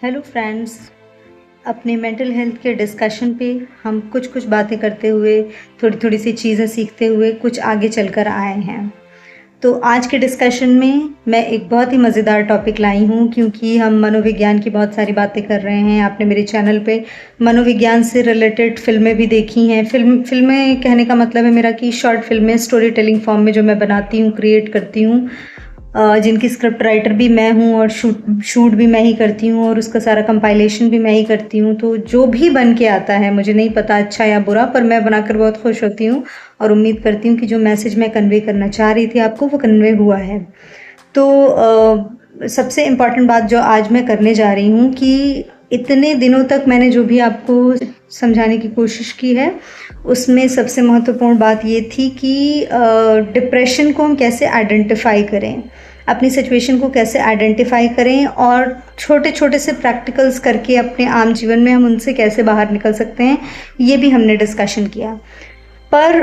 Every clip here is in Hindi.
Hello friends. अपने मेंटल हेल्थ के डिस्कशन पे हम कुछ कुछ बातें करते हुए, थोड़ी थोड़ी सी चीज़ें सीखते हुए कुछ आगे चलकर आए हैं। तो आज के डिस्कशन में मैं एक बहुत ही मज़ेदार टॉपिक लाई हूँ, क्योंकि हम मनोविज्ञान की बहुत सारी बातें कर रहे हैं। आपने मेरे चैनल पे मनोविज्ञान से रिलेटेड फ़िल्में भी देखी हैं। फ़िल्में कहने का मतलब है मेरा कि शॉर्ट फ़िल्में स्टोरी टेलिंग फॉर्म में जो मैं बनाती हूँ, क्रिएट करती हूँ, जिनकी स्क्रिप्ट राइटर भी मैं हूँ और शूट भी मैं ही करती हूँ और उसका सारा कंपाइलेशन भी मैं ही करती हूँ। तो जो भी बन के आता है, मुझे नहीं पता अच्छा या बुरा, पर मैं बनाकर बहुत खुश होती हूँ और उम्मीद करती हूँ कि जो मैसेज मैं कन्वे करना चाह रही थी आपको, वो कन्वे हुआ है। तो सबसे इम्पॉर्टेंट बात जो आज मैं करने जा रही हूँ कि इतने दिनों तक मैंने जो भी आपको समझाने की कोशिश की है, उसमें सबसे महत्वपूर्ण बात ये थी कि डिप्रेशन को हम कैसे आइडेंटिफाई करें, अपनी सिचुएशन को कैसे आइडेंटिफाई करें और छोटे छोटे से प्रैक्टिकल्स करके अपने आम जीवन में हम उनसे कैसे बाहर निकल सकते हैं, ये भी हमने डिस्कशन किया। पर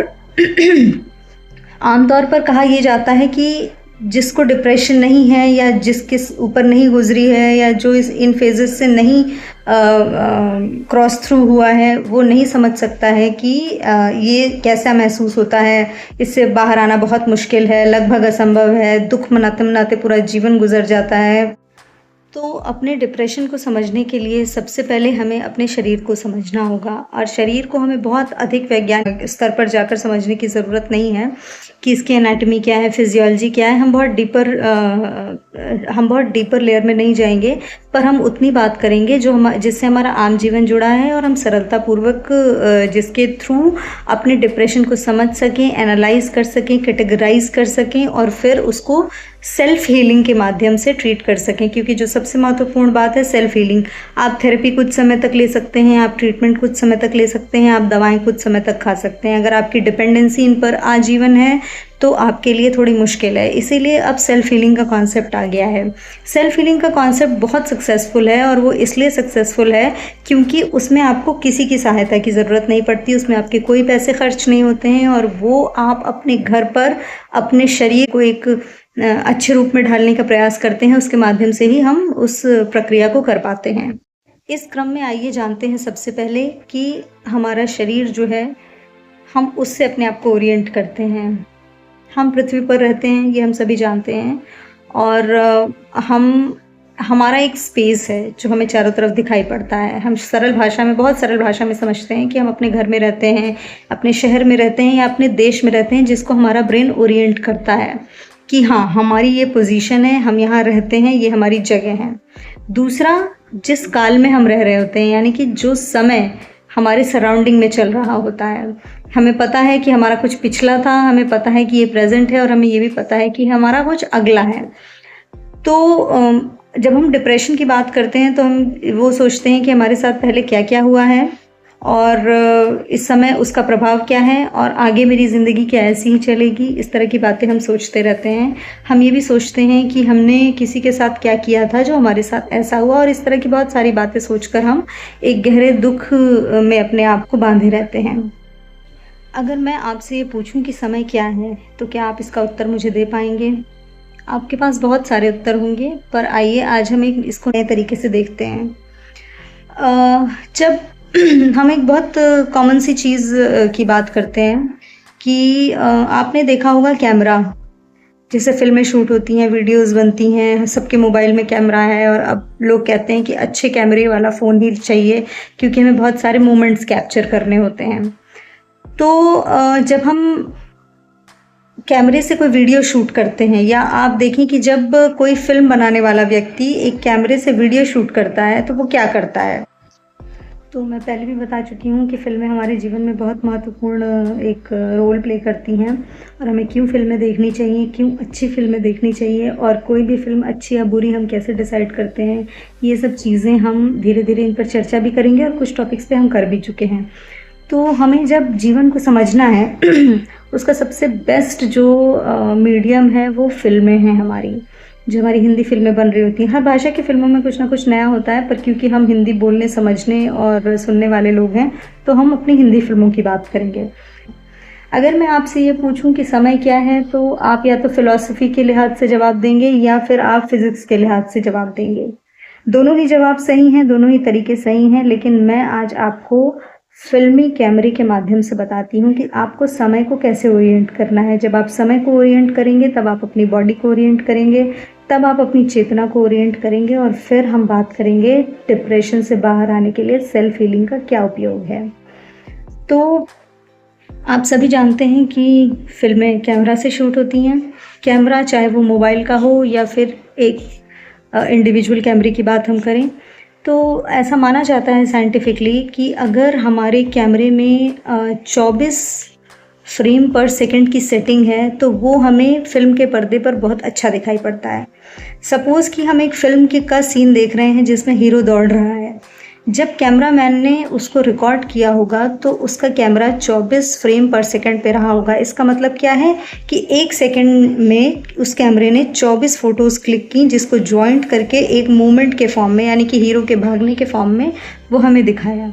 आमतौर पर कहा यह जाता है कि जिसको डिप्रेशन नहीं है या जिसके ऊपर नहीं गुजरी है या जो इन फेजेस से नहीं क्रॉस थ्रू हुआ है, वो नहीं समझ सकता है कि ये कैसा महसूस होता है। इससे बाहर आना बहुत मुश्किल है, लगभग असंभव है। दुख मनाते मनाते पूरा जीवन गुजर जाता है। तो अपने डिप्रेशन को समझने के लिए सबसे पहले हमें अपने शरीर को समझना होगा, और शरीर को हमें बहुत अधिक वैज्ञानिक स्तर पर जाकर समझने की ज़रूरत नहीं है कि इसकी एनाटॉमी क्या है, फिजियोलॉजी क्या है। हम बहुत डीपर लेयर में नहीं जाएंगे, पर हम उतनी बात करेंगे जिससे हमारा आम जीवन जुड़ा है और हम सरलतापूर्वक जिसके थ्रू अपने डिप्रेशन को समझ सकें, एनालाइज कर सकें, कैटेगराइज कर सकें और फिर उसको सेल्फ हीलिंग के माध्यम से ट्रीट कर सकें। क्योंकि जो सबसे महत्वपूर्ण बात है सेल्फ हीलिंग। आप थेरेपी कुछ समय तक ले सकते हैं, आप ट्रीटमेंट कुछ समय तक ले सकते हैं, आप दवाएं कुछ समय तक खा सकते हैं। अगर आपकी डिपेंडेंसी इन पर आजीवन है तो आपके लिए थोड़ी मुश्किल है। इसीलिए अब सेल्फ हीलिंग का कॉन्सेप्ट आ गया है। सेल्फ हीलिंग का कॉन्सेप्ट बहुत सक्सेसफुल है, और वो इसलिए सक्सेसफुल है क्योंकि उसमें आपको किसी की सहायता की ज़रूरत नहीं पड़ती, उसमें आपके कोई पैसे खर्च नहीं होते हैं, और वो आप अपने घर पर अपने शरीर को एक अच्छे रूप में ढालने का प्रयास करते हैं। उसके माध्यम से ही हम उस प्रक्रिया को कर पाते हैं। इस क्रम में आइए जानते हैं सबसे पहले कि हमारा शरीर जो है, हम उससे अपने आप को ओरिएंट करते हैं। हम पृथ्वी पर रहते हैं, ये हम सभी जानते हैं, और हमारा एक स्पेस है जो हमें चारों तरफ दिखाई पड़ता है। हम सरल भाषा में, बहुत सरल भाषा में समझते हैं कि हम अपने घर में रहते हैं, अपने शहर में रहते हैं या अपने देश में रहते हैं, जिसको हमारा ब्रेन ओरिएंट करता है कि हाँ, हमारी ये पोजीशन है, हम यहाँ रहते हैं, ये हमारी जगह है। दूसरा, जिस काल में हम रह रहे होते हैं, यानी कि जो समय हमारे सराउंडिंग में चल रहा होता है। हमें पता है कि हमारा कुछ पिछला था, हमें पता है कि ये प्रेजेंट है, और हमें ये भी पता है कि हमारा कुछ अगला है। तो जब हम डिप्रेशन की बात करते हैं तो हम वो सोचते हैं कि हमारे साथ पहले क्या क्या हुआ है और इस समय उसका प्रभाव क्या है, और आगे मेरी ज़िंदगी क्या ऐसी ही चलेगी। इस तरह की बातें हम सोचते रहते हैं। हम ये भी सोचते हैं कि हमने किसी के साथ क्या किया था जो हमारे साथ ऐसा हुआ, और इस तरह की बहुत सारी बातें सोचकर हम एक गहरे दुख में अपने आप को बांधे रहते हैं। अगर मैं आपसे ये पूछूं कि समय क्या है, तो क्या आप इसका उत्तर मुझे दे पाएंगे? आपके पास बहुत सारे उत्तर होंगे, पर आइए आज हम इसको नए तरीके से देखते हैं। जब हम एक बहुत कॉमन सी चीज़ की बात करते हैं कि आपने देखा होगा कैमरा, जैसे फिल्में शूट होती हैं, वीडियोस बनती हैं, सबके मोबाइल में कैमरा है, और अब लोग कहते हैं कि अच्छे कैमरे वाला फ़ोन ही चाहिए क्योंकि हमें बहुत सारे मोमेंट्स कैप्चर करने होते हैं। तो जब हम कैमरे से कोई वीडियो शूट करते हैं, या आप देखें कि जब कोई फिल्म बनाने वाला व्यक्ति एक कैमरे से वीडियो शूट करता है तो वो क्या करता है। तो मैं पहले भी बता चुकी हूँ कि फ़िल्में हमारे जीवन में बहुत महत्वपूर्ण एक रोल प्ले करती हैं, और हमें क्यों फ़िल्में देखनी चाहिए, क्यों अच्छी फ़िल्में देखनी चाहिए, और कोई भी फ़िल्म अच्छी या बुरी हम कैसे डिसाइड करते हैं, ये सब चीज़ें हम धीरे धीरे इन पर चर्चा भी करेंगे, और कुछ टॉपिक्स पे हम कर भी चुके हैं। तो हमें जब जीवन को समझना है उसका सबसे बेस्ट जो मीडियम है वो फ़िल्में हैं हमारी, जो हमारी हिंदी फ़िल्में बन रही होती हैं। हर भाषा की फ़िल्मों में कुछ ना कुछ नया होता है, पर क्योंकि हम हिंदी बोलने, समझने और सुनने वाले लोग हैं, तो हम अपनी हिंदी फ़िल्मों की बात करेंगे। अगर मैं आपसे ये पूछूं कि समय क्या है, तो आप या तो फ़िलॉसफ़ी के लिहाज से जवाब देंगे या फिर आप फ़िज़िक्स के लिहाज से जवाब देंगे। दोनों ही जवाब सही हैं, दोनों ही तरीके सही हैं, लेकिन मैं आज आपको फ़िल्मी कैमरे के माध्यम से बताती हूँ कि आपको समय को कैसे ओरिएंट करना है। जब आप समय को ओरिएंट करेंगे, तब आप अपनी बॉडी को ओरिएंट करेंगे, तब आप अपनी चेतना को ओरिएंट करेंगे और फिर हम बात करेंगे डिप्रेशन से बाहर आने के लिए सेल्फ हीलिंग का क्या उपयोग है। तो आप सभी जानते हैं कि फ़िल्में कैमरा से शूट होती हैं। कैमरा चाहे वो मोबाइल का हो या फिर एक इंडिविजुअल कैमरे की बात हम करें, तो ऐसा माना जाता है साइंटिफिकली कि अगर हमारे कैमरे में 24 फ्रेम पर सेकंड की सेटिंग है, तो वो हमें फ़िल्म के पर्दे पर बहुत अच्छा दिखाई पड़ता है। सपोज़ कि हम एक फ़िल्म का सीन देख रहे हैं जिसमें हीरो दौड़ रहा है। जब कैमरामैन ने उसको रिकॉर्ड किया होगा तो उसका कैमरा 24 फ्रेम पर सेकंड पे रहा होगा। इसका मतलब क्या है कि 1 सेकंड में उस कैमरे ने 24 फ़ोटोज़ क्लिक की, जिसको जॉइंट करके एक मूवमेंट के फॉर्म में, यानी कि हीरो के भागने के फॉर्म में वो हमें दिखाया।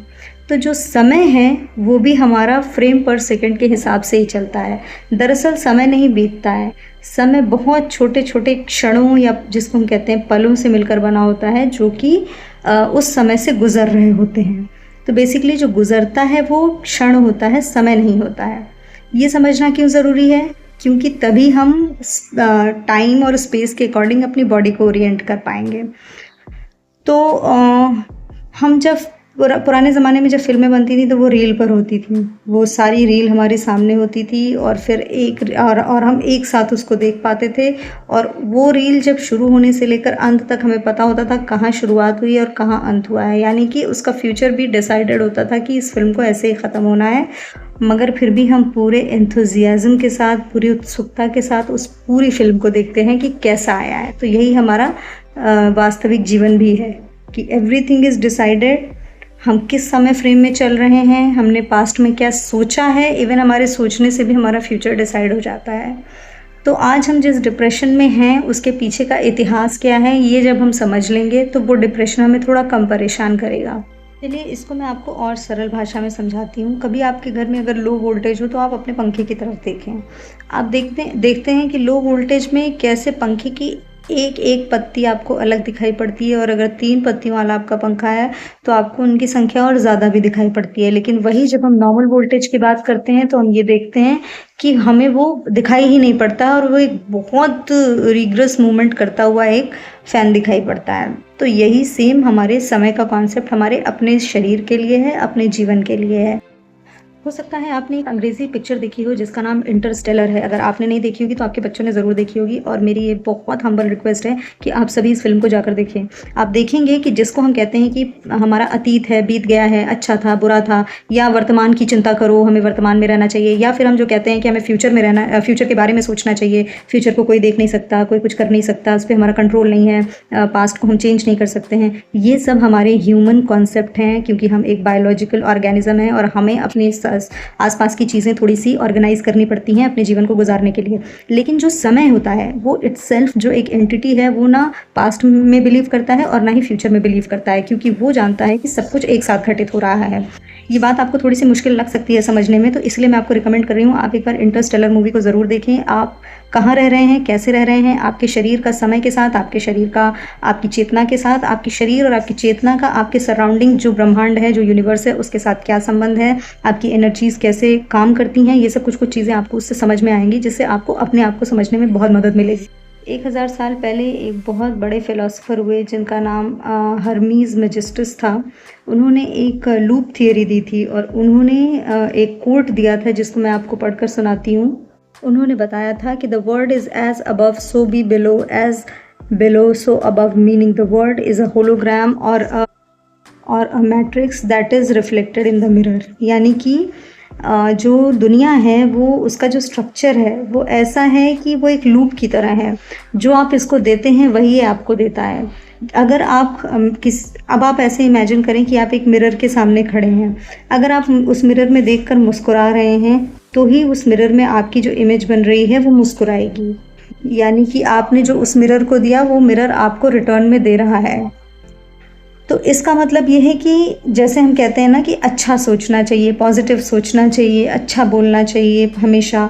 तो जो समय है वो भी हमारा फ्रेम पर सेकंड के हिसाब से ही चलता है। दरअसल समय नहीं बीतता है, समय बहुत छोटे छोटे क्षणों या जिसको हम कहते हैं पलों से मिलकर बना होता है, जो कि उस समय से गुज़र रहे होते हैं। तो बेसिकली जो गुज़रता है वो क्षण होता है, समय नहीं होता है। ये समझना क्यों ज़रूरी है? क्योंकि तभी हम टाइम और स्पेस के अकॉर्डिंग अपनी बॉडी को ओरिएंट कर पाएंगे। तो हम जब पुराने ज़माने में जब फ़िल्में बनती थी तो वो रील पर होती थी। वो सारी रील हमारे सामने होती थी और फिर और हम एक साथ उसको देख पाते थे, और वो रील जब शुरू होने से लेकर अंत तक हमें पता होता था कहाँ शुरुआत हुई और कहाँ अंत हुआ है। यानी कि उसका फ्यूचर भी डिसाइडेड होता था कि इस फ़िल्म को ऐसे ही ख़त्म होना है, मगर फिर भी हम पूरे एंथुसियाज़्म के साथ, पूरी उत्सुकता के साथ उस पूरी फ़िल्म को देखते हैं कि कैसा आया है। तो यही हमारा वास्तविक जीवन भी है कि एवरीथिंग इज़ डिसाइडेड। हम किस समय फ्रेम में चल रहे हैं, हमने पास्ट में क्या सोचा है, इवन हमारे सोचने से भी हमारा फ्यूचर डिसाइड हो जाता है। तो आज हम जिस डिप्रेशन में हैं उसके पीछे का इतिहास क्या है, ये जब हम समझ लेंगे तो वो डिप्रेशन हमें थोड़ा कम परेशान करेगा। चलिए इसको मैं आपको और सरल भाषा में समझाती हूँ। कभी आपके घर में अगर लो वोल्टेज हो तो आप अपने पंखे की तरफ देखें। आप देखते हैं कि लो वोल्टेज में कैसे पंखे की एक एक पत्ती आपको अलग दिखाई पड़ती है, और अगर 3 पत्तियों वाला आपका पंखा है तो आपको उनकी संख्या और ज़्यादा भी दिखाई पड़ती है। लेकिन वही जब हम नॉर्मल वोल्टेज की बात करते हैं तो हम ये देखते हैं कि हमें वो दिखाई ही नहीं पड़ता, और वो एक बहुत रिग्रेस मूवमेंट करता हुआ एक फ़ैन दिखाई पड़ता है। तो यही सेम हमारे समय का कॉन्सेप्ट हमारे अपने शरीर के लिए है, अपने जीवन के लिए है। हो सकता है आपने एक अंग्रेज़ी पिक्चर देखी हो जिसका नाम इंटरस्टेलर है। अगर आपने नहीं देखी होगी तो आपके बच्चों ने ज़रूर देखी होगी, और मेरी ये बहुत हम्बल रिक्वेस्ट है कि आप सभी इस फ़िल्म को जाकर देखें। आप देखेंगे कि जिसको हम कहते हैं कि हमारा अतीत है, बीत गया है, अच्छा था, बुरा था, या वर्तमान की चिंता करो, हमें वर्तमान में रहना चाहिए, या फिर हम जो कहते हैं कि हमें फ्यूचर के बारे में सोचना चाहिए। फ्यूचर को कोई देख नहीं सकता, कोई कुछ कर नहीं सकता, उस पर हमारा कंट्रोल नहीं है, पास्ट को हम चेंज नहीं कर सकते हैं। ये सब हमारे ह्यूमन कॉन्सेप्ट हैं, क्योंकि हम एक बायोलॉजिकल ऑर्गेनिज्म हैं और हमें अपने आसपास की चीज़ें थोड़ी सी ऑर्गेनाइज करनी पड़ती हैं अपने जीवन को गुजारने के लिए। लेकिन जो समय होता है वो इटसेल्फ जो एक एंटिटी है, वो ना पास्ट में बिलीव करता है और ना ही फ्यूचर में बिलीव करता है, क्योंकि वो जानता है कि सब कुछ एक साथ घटित हो रहा है। ये बात आपको थोड़ी सी मुश्किल लग सकती है समझने में, तो इसलिए मैं आपको रिकमेंड कर रही हूँ आप एक बार इंटरस्टेलर मूवी को ज़रूर देखें। आप कहाँ रह रहे हैं, कैसे रह रहे हैं, आपके शरीर का समय के साथ, आपके शरीर का आपकी चेतना के साथ, आपके शरीर और आपकी चेतना का आपके सराउंडिंग जो ब्रह्मांड है, जो यूनिवर्स है, उसके साथ क्या संबंध है, आपकी एनर्जीज़ कैसे काम करती हैं, ये सब कुछ चीज़ें आपको उससे समझ में आएंगी, जिससे आपको अपने आप को समझने में बहुत मदद मिलेगी। 1000 साल पहले एक बहुत बड़े फ़िलासफ़र हुए जिनका नाम हर्मीज़ मेजिस्टस था। उन्होंने एक लूप थियरी दी थी, और उन्होंने एक कोट दिया था जिसको मैं आपको पढ़कर सुनाती हूँ। उन्होंने बताया था कि the world is as above so be below, as below so above, meaning the world is a hologram और a matrix that is reflected in the mirror. यानी कि जो दुनिया है वो उसका जो स्ट्रक्चर है वो ऐसा है कि वो एक लूप की तरह है। जो आप इसको देते हैं वही आपको देता है। अगर आप अब आप ऐसे इमेजिन करें कि आप एक मिरर के सामने खड़े हैं। अगर आप उस मिरर में देखकर मुस्कुरा रहे हैं तो ही उस मिरर में आपकी जो इमेज बन रही है वो मुस्कुराएगी। यानी कि आपने जो उस मिरर को दिया वो मिरर आपको रिटर्न में दे रहा है। तो इसका मतलब ये है कि जैसे हम कहते हैं ना कि अच्छा सोचना चाहिए, पॉजिटिव सोचना चाहिए, अच्छा बोलना चाहिए हमेशा,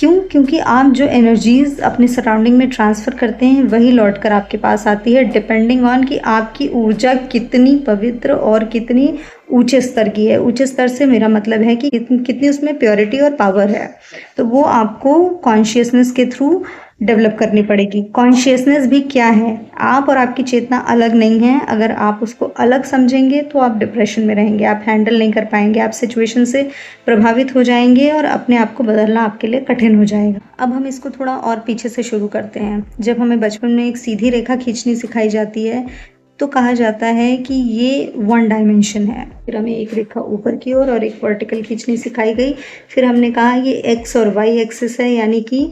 क्यों? क्योंकि आप जो एनर्जीज़ अपने सराउंडिंग में ट्रांसफ़र करते हैं वही लौट कर आपके पास आती है, डिपेंडिंग ऑन कि आपकी ऊर्जा कितनी पवित्र और कितनी ऊँचे स्तर की है। ऊँचे स्तर से मेरा मतलब है कि कितनी उसमें प्योरिटी और पावर है। तो वो आपको कॉन्शियसनेस के थ्रू डेवलप करनी पड़ेगी। कॉन्शियसनेस भी क्या है? आप और आपकी चेतना अलग नहीं है। अगर आप उसको अलग समझेंगे तो आप डिप्रेशन में रहेंगे, आप हैंडल नहीं कर पाएँगे, आप सिचुएशन से प्रभावित हो जाएँगे और अपने आप को बदलना आपके लिए कठिन हो जाएगा। अब हम इसको थोड़ा और पीछे से शुरू करते हैं। जब हमें बचपन में एक सीधी रेखा खींचनी सिखाई जाती है, तो कहा जाता है कि ये वन डायमेंशन है। फिर हमें एक रेखा ऊपर की ओर और एक वर्टिकल खींचनी सिखाई गई। फिर हमने कहा ये एक्स और वाई एक्सिस है, यानी कि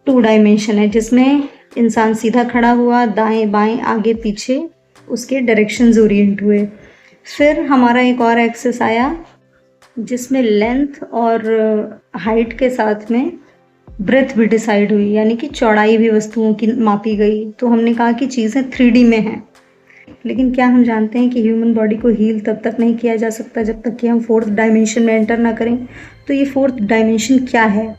2 डायमेंशन है, जिसमें इंसान सीधा खड़ा हुआ, दाएं-बाएं, आगे-पीछे उसके डायरेक्शंस ओरिएंट हुए। फिर हमारा एक और एक्सिस आया जिसमें लेंथ और हाइट के साथ में ब्रेथ भी डिसाइड हुई, यानी कि चौड़ाई भी वस्तुओं की मापी गई। तो हमने कहा कि चीज़ें 3D में हैं। लेकिन क्या हम जानते हैं कि ह्यूमन बॉडी को हील तब तक नहीं किया जा सकता जब तक कि हम 4th डायमेंशन में एंटर ना करें। तो ये 4th डायमेंशन क्या है?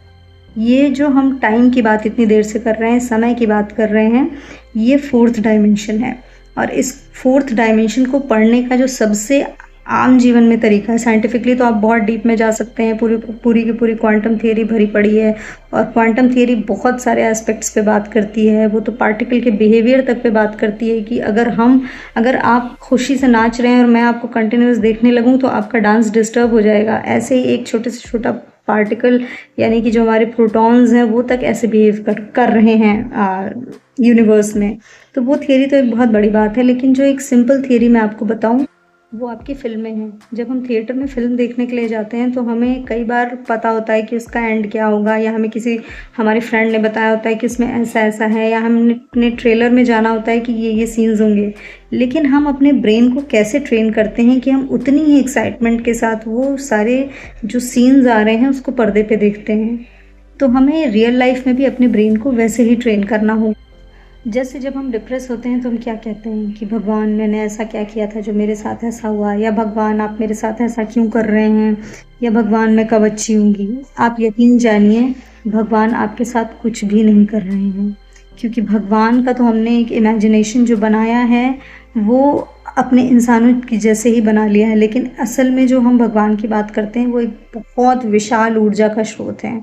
ये जो हम टाइम की बात इतनी देर से कर रहे हैं, समय की बात कर रहे हैं, ये 4th डायमेंशन है। और इस 4th डायमेंशन को पढ़ने का जो सबसे आम जीवन में तरीका है, साइंटिफिकली तो आप बहुत डीप में जा सकते हैं, पूरी की पूरी क्वांटम थियरी भरी पड़ी है और क्वांटम थियरी बहुत सारे एस्पेक्ट्स पे बात करती है। वो तो पार्टिकल के बिहेवियर तक पे बात करती है कि अगर आप खुशी से नाच रहे हैं और मैं आपको कंटिन्यूस देखने लगूं तो आपका डांस डिस्टर्ब हो जाएगा। ऐसे ही एक छोटे से छोटा पार्टिकल, यानी कि जो हमारे प्रोटॉन्स हैं, वो तक ऐसे बिहेव कर रहे हैं यूनिवर्स में। तो वो थियरी तो एक बहुत बड़ी बात है, लेकिन जो एक सिंपल थियरी मैं आपको बताऊं, वो आपकी फ़िल्में हैं। जब हम थिएटर में फ़िल्म देखने के लिए जाते हैं तो हमें कई बार पता होता है कि उसका एंड क्या होगा, या हमें हमारे फ्रेंड ने बताया होता है कि उसमें ऐसा-ऐसा है, या हमने ट्रेलर में जाना होता है कि ये सीन्स होंगे। लेकिन हम अपने ब्रेन को कैसे ट्रेन करते हैं कि हम उतनी ही एक्साइटमेंट के साथ वो सारे जो सीन्स आ रहे हैं उसको पर्दे पे देखते हैं। तो हमें रियल लाइफ़ में भी अपने ब्रेन को वैसे ही ट्रेन करना होगा। जैसे जब हम डिप्रेस होते हैं तो हम क्या कहते हैं कि भगवान मैंने ऐसा क्या किया था जो मेरे साथ ऐसा हुआ, या भगवान आप मेरे साथ ऐसा क्यों कर रहे हैं, या भगवान मैं कब अच्छी होंगी। आप यकीन जानिए, भगवान आपके साथ कुछ भी नहीं कर रहे हैं, क्योंकि भगवान का तो हमने एक इमेजिनेशन जो बनाया है वो अपने इंसानों की जैसे ही बना लिया है। लेकिन असल में जो हम भगवान की बात करते हैं वो एक बहुत विशाल ऊर्जा का स्रोत है,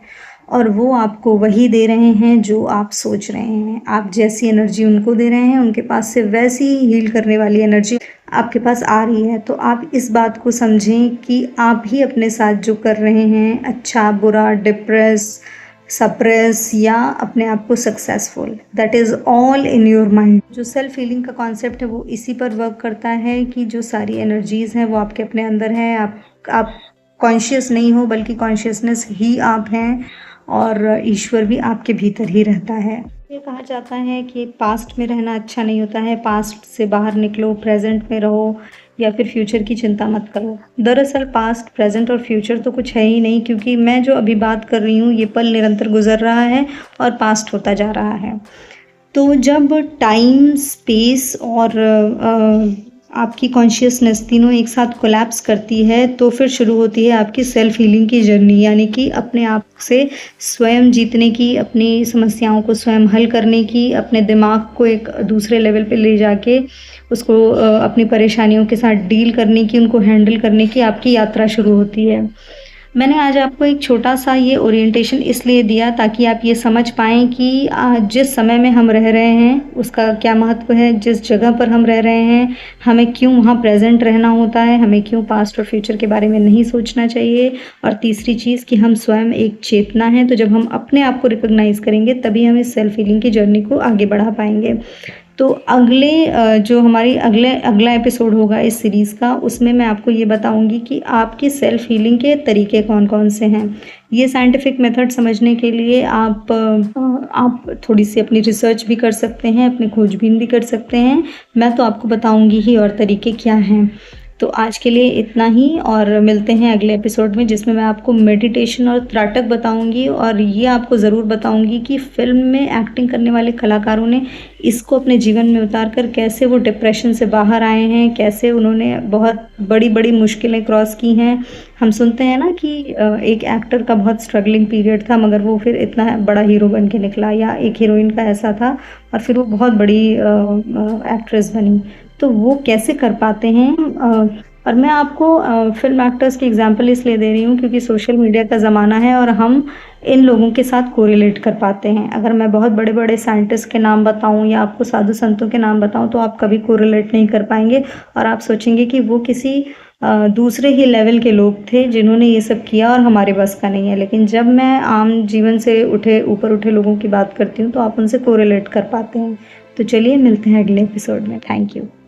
और वो आपको वही दे रहे हैं जो आप सोच रहे हैं। आप जैसी एनर्जी उनको दे रहे हैं, उनके पास से वैसी ही हील करने वाली एनर्जी आपके पास आ रही है। तो आप इस बात को समझें कि आप ही अपने साथ जो कर रहे हैं, अच्छा बुरा, डिप्रेस, सप्रेस, या अपने आप को successful, that is all in your mind. जो सेल्फ हीलिंग का कॉन्सेप्ट है वो इसी पर वर्क करता है कि जो सारी एनर्जीज़ हैं वो आपके अपने अंदर है। आप कॉन्शियस नहीं हो, बल्कि कॉन्शियसनेस ही आप हैं, और ईश्वर भी आपके भीतर ही रहता है। ये कहा जाता है कि पास्ट में रहना अच्छा नहीं होता है, पास्ट से बाहर निकलो, प्रेजेंट में रहो, या फिर फ्यूचर की चिंता मत करो। दरअसल पास्ट, प्रेजेंट और फ्यूचर तो कुछ है ही नहीं, क्योंकि मैं जो अभी बात कर रही हूँ ये पल निरंतर गुजर रहा है और पास्ट होता जा रहा है। तो जब टाइम, स्पेस और आपकी कॉन्शियसनेस तीनों एक साथ कोलैप्स करती है तो फिर शुरू होती है आपकी सेल्फ हीलिंग की जर्नी, यानी कि अपने आप से स्वयं जीतने की, अपनी समस्याओं को स्वयं हल करने की, अपने दिमाग को एक दूसरे लेवल पे ले जाके उसको अपनी परेशानियों के साथ डील करने की, उनको हैंडल करने की आपकी यात्रा शुरू होती है। मैंने आज आपको एक छोटा सा ये ओरिएंटेशन इसलिए दिया ताकि आप ये समझ पाएँ कि जिस समय में हम रह रहे हैं उसका क्या महत्व है, जिस जगह पर हम रह रहे हैं हमें क्यों वहाँ प्रेजेंट रहना होता है, हमें क्यों पास्ट और फ्यूचर के बारे में नहीं सोचना चाहिए, और तीसरी चीज़ कि हम स्वयं एक चेतना है। तो जब हम अपने आप को रिकॉग्नाइज़ करेंगे तभी हम इस सेल्फ हीलिंग की जर्नी को आगे बढ़ा पाएंगे। तो जो हमारी अगला एपिसोड होगा इस सीरीज़ का, उसमें मैं आपको ये बताऊंगी कि आपकी सेल्फ हीलिंग के तरीके कौन कौन से हैं। ये साइंटिफिक मेथड समझने के लिए आप थोड़ी सी अपनी रिसर्च भी कर सकते हैं, अपनी खोजबीन भी कर सकते हैं। मैं तो आपको बताऊंगी ही और तरीके क्या हैं। तो आज के लिए इतना ही और मिलते हैं अगले एपिसोड में, जिसमें मैं आपको मेडिटेशन और त्राटक बताऊंगी और ये आपको ज़रूर बताऊंगी कि फ़िल्म में एक्टिंग करने वाले कलाकारों ने इसको अपने जीवन में उतार कर कैसे वो डिप्रेशन से बाहर आए हैं, कैसे उन्होंने बहुत बड़ी-बड़ी मुश्किलें क्रॉस की हैं। हम सुनते हैं ना कि एक एक्टर का बहुत स्ट्रगलिंग पीरियड था, मगर वो फिर इतना बड़ा हीरो बन के निकला, या एक हीरोइन का ऐसा था और फिर वो बहुत बड़ी एक्ट्रेस बनी। तो वो कैसे कर पाते हैं, और मैं आपको फ़िल्म एक्टर्स की एग्ज़ाम्पल इसलिए दे रही हूँ क्योंकि सोशल मीडिया का ज़माना है और हम इन लोगों के साथ कोरिलेट कर पाते हैं। अगर मैं बहुत बड़े-बड़े साइंटिस्ट के नाम बताऊँ या आपको साधु संतों के नाम बताऊँ तो आप कभी कोरिलेट नहीं कर पाएँगे और आप सोचेंगे कि वो किसी दूसरे ही लेवल के लोग थे जिन्होंने ये सब किया और हमारे बस का नहीं है। लेकिन जब मैं आम जीवन से ऊपर उठे लोगों की बात करती हूँ तो आप उनसे कोरिलेट कर पाते हैं। तो चलिए मिलते हैं अगले एपिसोड में। Thank you.